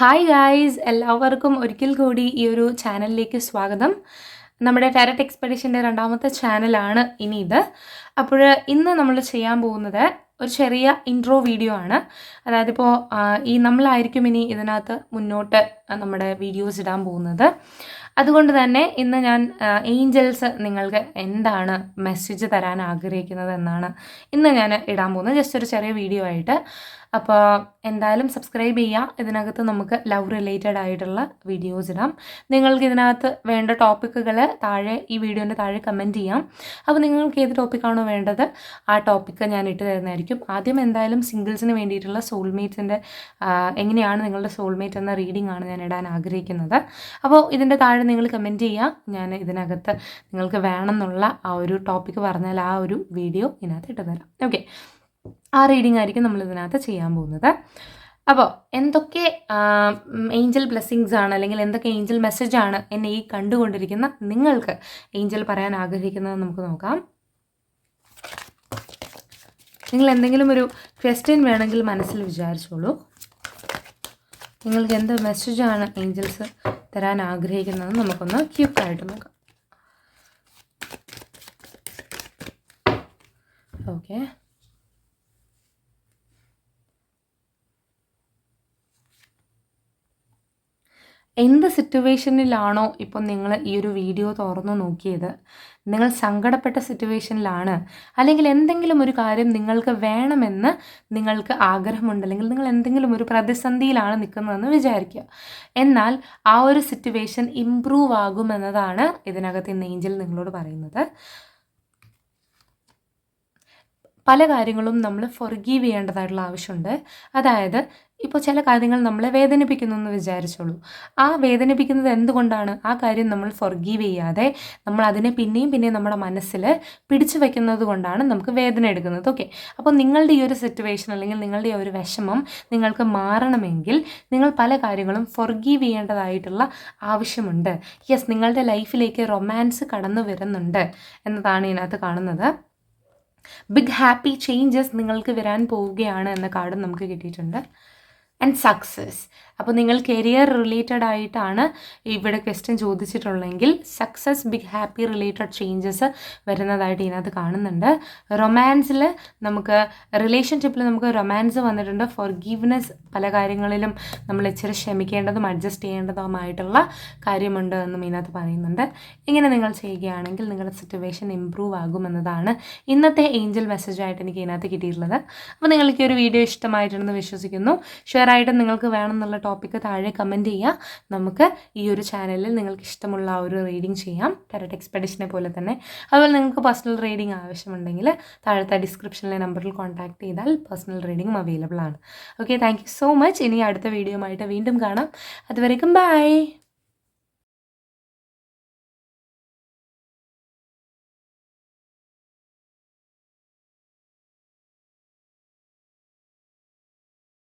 Hi guys, എല്ലാവർക്കും ഒരിക്കൽ കൂടി ഈ ഒരു ചാനലിലേക്ക് സ്വാഗതം. നമ്മുടെ ടാരറ്റ് എക്സ്പെഡിഷൻ്റെ രണ്ടാമത്തെ ചാനലാണ് ഇനി ഇത്. അപ്പോൾ ഇന്ന് നമ്മൾ ചെയ്യാൻ പോകുന്നത് ഒരു ചെറിയ ഇൻട്രോ വീഡിയോ ആണ്. അതായത് ഇപ്പോൾ നമ്മളായിരിക്കും ഇനി ഇതിനകത്ത് മുന്നോട്ട് നമ്മുടെ വീഡിയോസ് ഇടാൻ പോകുന്നത്. അതുകൊണ്ട് തന്നെ ഇന്ന് ഞാൻ ഏഞ്ചൽസ് നിങ്ങൾക്ക് എന്താണ് മെസ്സേജ് തരാൻ ആഗ്രഹിക്കുന്നത് എന്നാണ് ഇന്ന് ഞാൻ ഇടാൻ പോകുന്നത്. ജസ്റ്റ് ഒരു ചെറിയ വീഡിയോ ആയിട്ട്. അപ്പോൾ എന്തായാലും സബ്സ്ക്രൈബ് ചെയ്യുക. ഇതിനകത്ത് നമുക്ക് ലവ് റിലേറ്റഡ് ആയിട്ടുള്ള വീഡിയോസ് ഇടാം. നിങ്ങൾക്ക് ഇതിനകത്ത് വേണ്ട ടോപ്പിക്കുകൾ താഴെ ഈ വീഡിയോൻ്റെ താഴെ കമൻറ്റ് ചെയ്യാം. അപ്പോൾ നിങ്ങൾക്ക് ഏത് ടോപ്പിക്കാണോ വേണ്ടത് ആ ടോപ്പിക്ക് ഞാൻ ഇട്ട് തരുന്നതായിരിക്കും. ആദ്യം എന്തായാലും സിംഗിൾസിന് വേണ്ടിയിട്ടുള്ള സോൾമേറ്റ്സിൻ്റെ എങ്ങനെയാണ് നിങ്ങളുടെ സോൾമേറ്റ് എന്ന റീഡിംഗ് ആണ് ഞാൻ ഇടാൻ ആഗ്രഹിക്കുന്നത്. അപ്പോൾ ഇതിൻ്റെ താഴെ നിങ്ങൾ കമൻറ്റ് ചെയ്യുക. ഞാൻ ഇതിനകത്ത് നിങ്ങൾക്ക് വേണമെന്നുള്ള ആ ഒരു ടോപ്പിക്ക് പറഞ്ഞാൽ ആ ഒരു വീഡിയോ ഇതിനകത്ത് ഇട്ട് തരാം. ഓക്കെ, ആ റീഡിംഗ് ആയിരിക്കും നമ്മൾ ഇതിനകത്ത് ചെയ്യാൻ പോകുന്നത്. അപ്പോൾ എന്തൊക്കെ ഏഞ്ചൽ ബ്ലെസ്സിങ്സ് ആണ്, അല്ലെങ്കിൽ എന്തൊക്കെ ഏഞ്ചൽ മെസ്സേജാണ് എന്നെ ഈ കണ്ടുകൊണ്ടിരിക്കുന്ന നിങ്ങൾക്ക് ഏഞ്ചൽ പറയാൻ ആഗ്രഹിക്കുന്നത് നമുക്ക് നോക്കാം. നിങ്ങൾ എന്തെങ്കിലും ഒരു ക്വസ്റ്റ്യൻ വേണമെങ്കിൽ മനസ്സിൽ വിചാരിച്ചോളൂ. നിങ്ങൾക്ക് എന്ത് മെസ്സേജാണ് ഏഞ്ചൽസ് തരാൻ ആഗ്രഹിക്കുന്നത് നമുക്കൊന്ന് ക്യുക്കായിട്ട് നോക്കാം. ഓക്കെ, എന്ത് സിറ്റുവേഷനിലാണോ ഇപ്പോൾ നിങ്ങൾ ഈ ഒരു വീഡിയോ തുറന്നു നോക്കിയത്, നിങ്ങൾ സങ്കടപ്പെട്ട സിറ്റുവേഷനിലാണ്, അല്ലെങ്കിൽ എന്തെങ്കിലും ഒരു കാര്യം നിങ്ങൾക്ക് വേണമെന്ന് നിങ്ങൾക്ക് ആഗ്രഹമുണ്ട്, അല്ലെങ്കിൽ നിങ്ങൾ എന്തെങ്കിലും ഒരു പ്രതിസന്ധിയിലാണ് നിൽക്കുന്നതെന്ന് വിചാരിക്കുക. എന്നാൽ ആ ഒരു സിറ്റുവേഷൻ ഇംപ്രൂവ് ആകുമെന്നതാണ് ഇതിനകത്ത് ഇന്ന് ഏഞ്ചൽ നിങ്ങളോട് പറയുന്നത്. പല കാര്യങ്ങളും നമ്മൾ ഫൊർഗീവ് ചെയ്യേണ്ടതായിട്ടുള്ള ആവശ്യമുണ്ട്. അതായത് ഇപ്പോൾ ചില കാര്യങ്ങൾ നമ്മളെ വേദനിപ്പിക്കുന്നു എന്ന് വിചാരിച്ചോളൂ. ആ വേദനിപ്പിക്കുന്നത് എന്തുകൊണ്ടാണ്? ആ കാര്യം നമ്മൾ ഫൊർഗീവ് ചെയ്യാതെ നമ്മൾ അതിനെ പിന്നെയും നമ്മുടെ മനസ്സിൽ പിടിച്ചു വയ്ക്കുന്നത് കൊണ്ടാണ് നമുക്ക് വേദന എടുക്കുന്നത്. ഓക്കെ, അപ്പോൾ നിങ്ങളുടെ ഈ ഒരു സിറ്റുവേഷൻ അല്ലെങ്കിൽ നിങ്ങളുടെ ഈ ഒരു വിഷമം നിങ്ങൾക്ക് മാറണമെങ്കിൽ നിങ്ങൾ പല കാര്യങ്ങളും ഫൊർഗീവ് ചെയ്യേണ്ടതായിട്ടുള്ള ആവശ്യമുണ്ട്. യെസ്, നിങ്ങളുടെ ലൈഫിലേക്ക് റൊമാൻസ് കടന്നു വരുന്നുണ്ട് എന്നതാണ് ഇതിനകത്ത് കാണുന്നത്. ബിഗ് ഹാപ്പി ചേഞ്ചസ് നിങ്ങൾക്ക് വരാൻ പോവുകയാണ് എന്ന കാർഡും നമുക്ക് കിട്ടിയിട്ടുണ്ട്. And success. അപ്പോൾ നിങ്ങൾ കരിയർ റിലേറ്റഡ് ആയിട്ടാണ് ഇവിടെ ക്വസ്റ്റ്യൻ ചോദിച്ചിട്ടുള്ളതെങ്കിൽ success, big happy related changes വരുന്നതായിട്ട് ഇതിനകത്ത് കാണുന്നുണ്ട്. റൊമാൻസിൽ നമുക്ക് റിലേഷൻഷിപ്പിൽ നമുക്ക് റൊമാൻസ് വന്നിട്ടുണ്ട്. ഫോർഗീവ്നെസ്, പല കാര്യങ്ങളിലും നമ്മൾ ഇച്ചിരി ക്ഷമിക്കേണ്ടതും അഡ്ജസ്റ്റ് ചെയ്യേണ്ടതുമായിട്ടുള്ള കാര്യമുണ്ട് എന്നും ഇതിനകത്ത് പറയുന്നുണ്ട്. ഇങ്ങനെ നിങ്ങൾ ചെയ്യുകയാണെങ്കിൽ നിങ്ങളുടെ സിറ്റുവേഷൻ ഇമ്പ്രൂവ് ആകുമെന്നതാണ് ഇന്നത്തെ ഏഞ്ചൽ മെസ്സേജായിട്ട് എനിക്ക് ഇതിനകത്ത് കിട്ടിയിട്ടുള്ളത്. അപ്പോൾ നിങ്ങൾക്ക് ഈ ഒരു വീഡിയോ ഇഷ്ടമായിട്ടുണ്ടെന്ന് വിശ്വസിക്കുന്നു. ഷെയർ ആയിട്ട് നിങ്ങൾക്ക് വേണമെന്നുള്ള ടോപ്പിക്ക് താഴെ കമൻറ്റ് ചെയ്യുക. നമുക്ക് ഈ ഒരു ചാനലിൽ നിങ്ങൾക്ക് ഇഷ്ടമുള്ള ആ ഒരു റീഡിംഗ് ചെയ്യാം, ടാരറ്റ് എക്സ്പെഡിഷനെ പോലെ തന്നെ. അതുപോലെ നിങ്ങൾക്ക് പേഴ്സണൽ റീഡിംഗ് ആവശ്യമുണ്ടെങ്കിൽ താഴത്തെ ഡിസ്ക്രിപ്ഷനിലെ നമ്പറിൽ കോൺടാക്ട് ചെയ്താൽ പേഴ്സണൽ റീഡിംഗും അവൈലബിൾ ആണ്. Okay, thank you so much. ഇനി അടുത്ത വീഡിയോ ആയിട്ട് വീണ്ടും കാണാം. അതുവരേക്കും ബൈ.